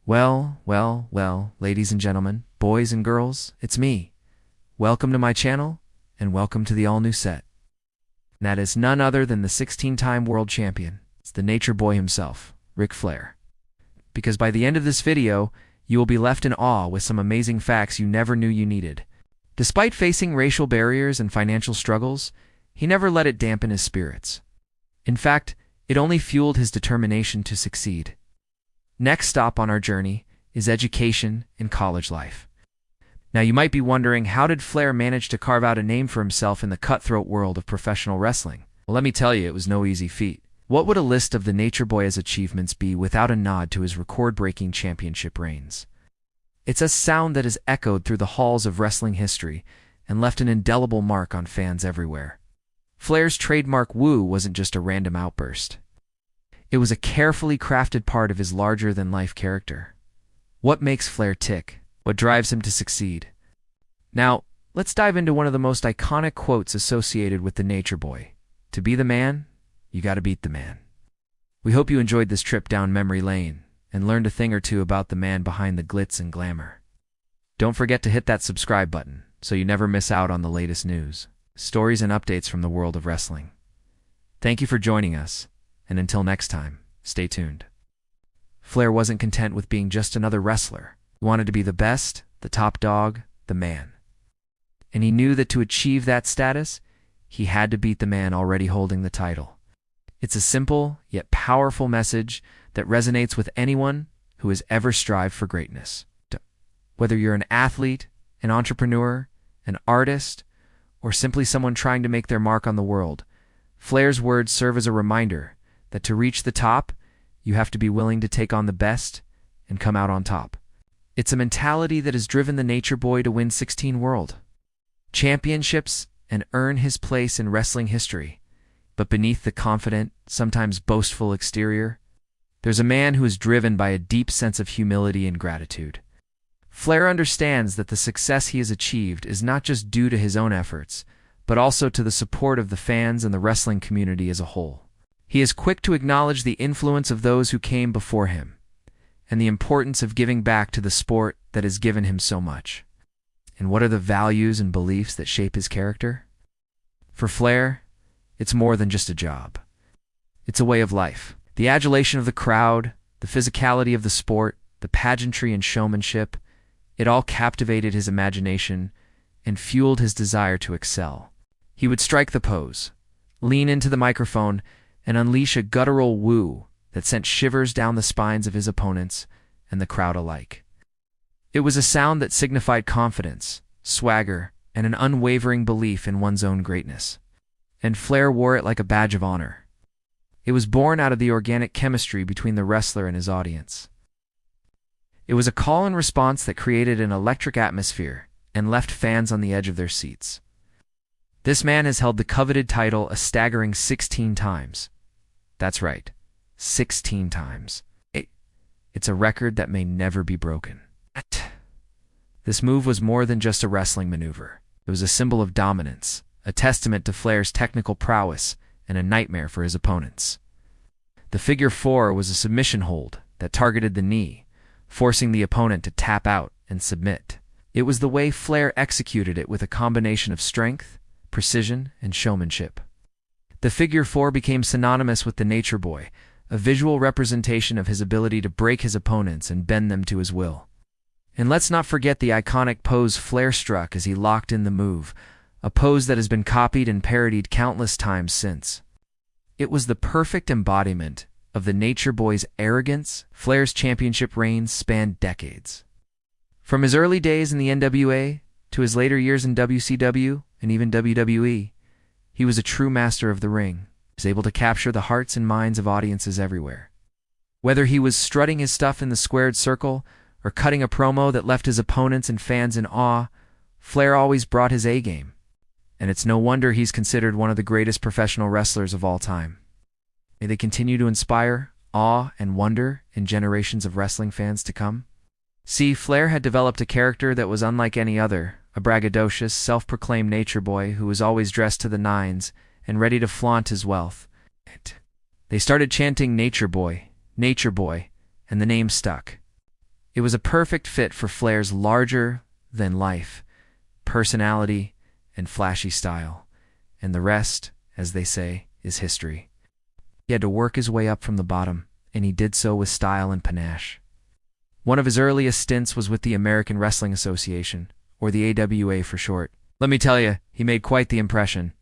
Well, ladies and gentlemen, boys and girls, it's me. Welcome to my channel, and welcome to the all-new set. And that is none other than the 16-time world champion. It's the Nature Boy himself, RIC FLAIR. Because by the end of this video, you will be left in awe with some amazing facts you never knew you needed. Despite facing racial barriers and financial struggles, he never let it dampen his spirits. In fact, it only fueled his determination to succeed. Next stop on our journey is education and college life. Now you might be wondering, how did Flair manage to carve out a name for himself in the cutthroat world of professional wrestling? Well, let me tell you, it was no easy feat. What would a list of the Nature Boy's achievements be without a nod to his record-breaking championship reigns? It's a sound that has echoed through the halls of wrestling history and left an indelible mark on fans everywhere. Flair's trademark woo wasn't just a random outburst. It was a carefully crafted part of his larger-than-life character. What makes Flair tick? What drives him to succeed? Now, let's dive into one of the most iconic quotes associated with the Nature Boy. To be the man, you gotta beat the man. We hope you enjoyed this trip down memory lane and learned a thing or two about the man behind the glitz and glamour. Don't forget to hit that subscribe button so you never miss out on the latest news, stories, and updates from the world of wrestling. Thank you for joining us. And until next time, stay tuned. Flair wasn't content with being just another wrestler. He wanted to be the best, the top dog, the man. And he knew that to achieve that status, he had to beat the man already holding the title. It's a simple, yet powerful message that resonates with anyone who has ever strived for greatness. Whether you're an athlete, an entrepreneur, an artist, or simply someone trying to make their mark on the world, Flair's words serve as a reminder that to reach the top, you have to be willing to take on the best and come out on top. It's a mentality that has driven the Nature Boy to win 16 world championships and earn his place in wrestling history. But beneath the confident, sometimes boastful exterior, there's a man who is driven by a deep sense of humility and gratitude. Flair understands that the success he has achieved is not just due to his own efforts, but also to the support of the fans and the wrestling community as a whole. He is quick to acknowledge the influence of those who came before him, and the importance of giving back to the sport that has given him so much. And what are the values and beliefs that shape his character? For Flair, it's more than just a job. It's a way of life. The adulation of the crowd, the physicality of the sport, the pageantry and showmanship, it all captivated his imagination and fueled his desire to excel. He would strike the pose, lean into the microphone, and unleash a guttural woo that sent shivers down the spines of his opponents and the crowd alike. It was a sound that signified confidence, swagger, and an unwavering belief in one's own greatness. And Flair wore it like a badge of honor. It was born out of the organic chemistry between the wrestler and his audience. It was a call and response that created an electric atmosphere and left fans on the edge of their seats. This man has held the coveted title a staggering 16 times. That's right, 16 times. It's a record that may never be broken. This move was more than just a wrestling maneuver. It was a symbol of dominance, a testament to Flair's technical prowess, and a nightmare for his opponents. The figure 4 was a submission hold that targeted the knee, forcing the opponent to tap out and submit. It was the way Flair executed it, with a combination of strength, precision, and showmanship. The figure 4 became synonymous with the Nature Boy, a visual representation of his ability to break his opponents and bend them to his will. And let's not forget the iconic pose Flair struck as he locked in the move, a pose that has been copied and parodied countless times since. It was the perfect embodiment of the Nature Boy's arrogance. Flair's championship reigns spanned decades. From his early days in the NWA to his later years in WCW and even WWE, he was a true master of the ring. He was able to capture the hearts and minds of audiences everywhere. Whether he was strutting his stuff in the squared circle or cutting a promo that left his opponents and fans in awe, Flair always brought his A-game. And it's no wonder he's considered one of the greatest professional wrestlers of all time. May they continue to inspire awe and wonder in generations of wrestling fans to come. See, Flair had developed a character that was unlike any other, a braggadocious, self-proclaimed Nature Boy who was always dressed to the nines and ready to flaunt his wealth. They started chanting Nature Boy, and the name stuck. It was a perfect fit for Flair's larger-than-life personality and flashy style, and the rest, as they say, is history. He had to work his way up from the bottom, and he did so with style and panache. One of his earliest stints was with the American Wrestling Association, or the AWA for short. Let me tell you, he made quite the impression.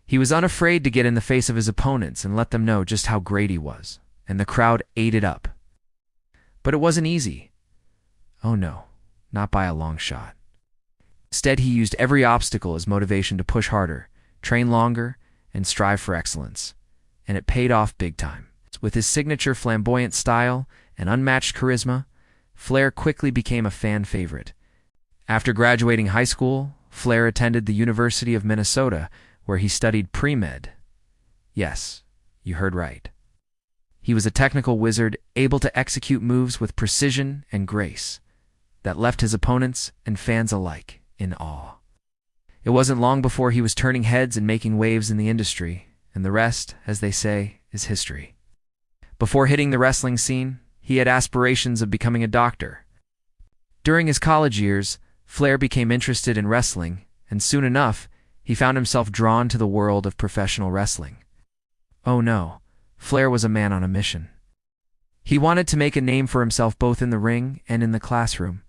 He was unafraid to get in the face of his opponents and let them know just how great he was, and the crowd ate it up. But it wasn't easy. Oh no, not by a long shot. Instead, he used every obstacle as motivation to push harder, train longer, and strive for excellence. And it paid off big time. With his signature flamboyant style and unmatched charisma, Flair quickly became a fan favorite. After graduating high school, Flair attended the University of Minnesota, where he studied pre-med. Yes, you heard right. He was a technical wizard, able to execute moves with precision and grace that left his opponents and fans alike in awe. It wasn't long before he was turning heads and making waves in the industry, and the rest, as they say, is history. Before hitting the wrestling scene, he had aspirations of becoming a doctor. During his college years, Flair became interested in wrestling, and soon enough, he found himself drawn to the world of professional wrestling. Oh no, Flair was a man on a mission. He wanted to make a name for himself both in the ring and in the classroom.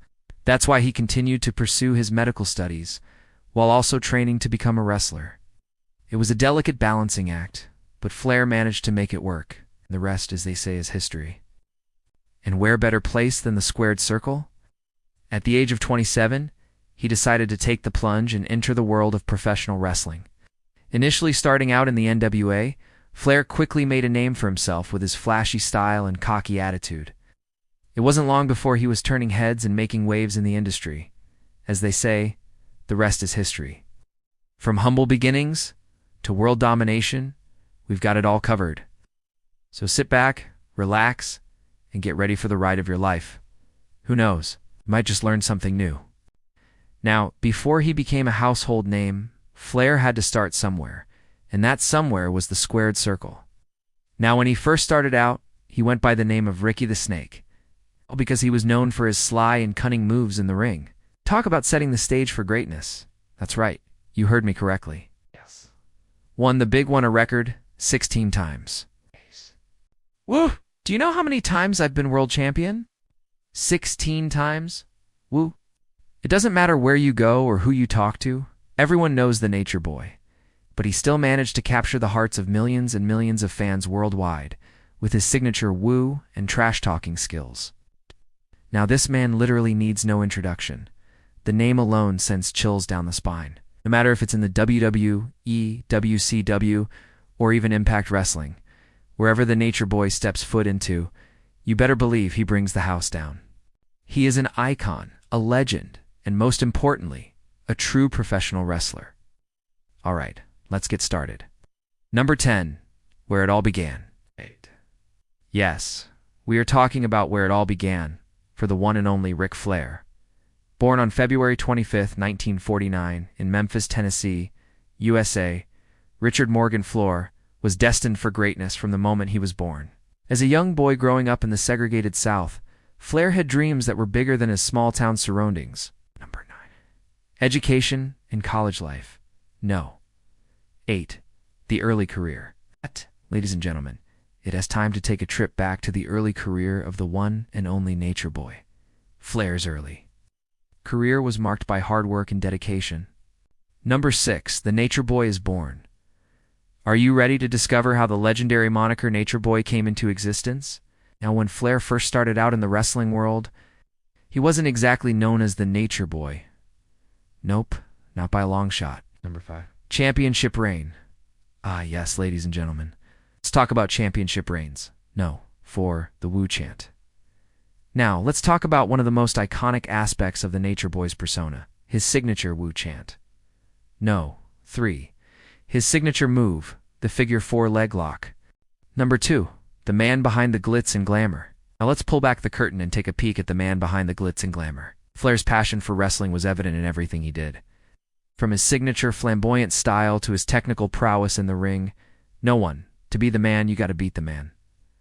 That's why he continued to pursue his medical studies, while also training to become a wrestler. It was a delicate balancing act, but Flair managed to make it work. The rest, as they say, is history. And where better place than the squared circle? At the age of 27, he decided to take the plunge and enter the world of professional wrestling. Initially starting out in the NWA, Flair quickly made a name for himself with his flashy style and cocky attitude. It wasn't long before he was turning heads and making waves in the industry. As they say, the rest is history. From humble beginnings to world domination, we've got it all covered. So sit back, relax, and get ready for the ride of your life. Who knows, you might just learn something new. Now, before he became a household name, Flair had to start somewhere, and that somewhere was the squared circle. Now, when he first started out, he went by the name of Ricky the Snake, because he was known for his sly and cunning moves in the ring. Talk about setting the stage for greatness. That's right, you heard me correctly. Yes. Won the big one a record 16 times. Woo! Do you know how many times I've been world champion? 16 times. Woo! It doesn't matter where you go or who you talk to, everyone knows the Nature Boy. But he still managed to capture the hearts of millions and millions of fans worldwide with his signature woo and trash-talking skills. Now this man literally needs no introduction. The name alone sends chills down the spine. No matter if it's in the WWE, WCW, or even Impact Wrestling, wherever the Nature Boy steps foot into, you better believe he brings the house down. He is an icon, a legend, and most importantly, a true professional wrestler. All right, let's get started. Number 10, where it all began. Yes, we are talking about where it all began for the one and only RIC FLAIR. Born on February 25, 1949, in Memphis, Tennessee, USA, Richard Morgan Fleur was destined for greatness from the moment he was born. As a young boy growing up in the segregated South, Flair had dreams that were bigger than his small-town surroundings. Number 9. Education and college life. No. 8. The early career. Ladies and gentlemen, it has time to take a trip back to the early career of the one and only Nature Boy. Flair's early career was marked by hard work and dedication. Number 6. The Nature Boy is born. Are you ready to discover how the legendary moniker Nature Boy came into existence? Now, when Flair first started out in the wrestling world, he wasn't exactly known as the Nature Boy. Nope, not by a long shot. Number 5. Championship reign. Ah, yes, ladies and gentlemen. Let's talk about championship reigns. No, for the Woo chant. Now, let's talk about one of the most iconic aspects of the Nature Boy's persona, his signature Woo chant. No, 3. His signature move, the figure 4 leg lock. Number 2. The man behind the glitz and glamour. Now let's pull back the curtain and take a peek at the man behind the glitz and glamour. Flair's passion for wrestling was evident in everything he did. From his signature flamboyant style to his technical prowess in the ring, no one. To be the man, you gotta beat the man.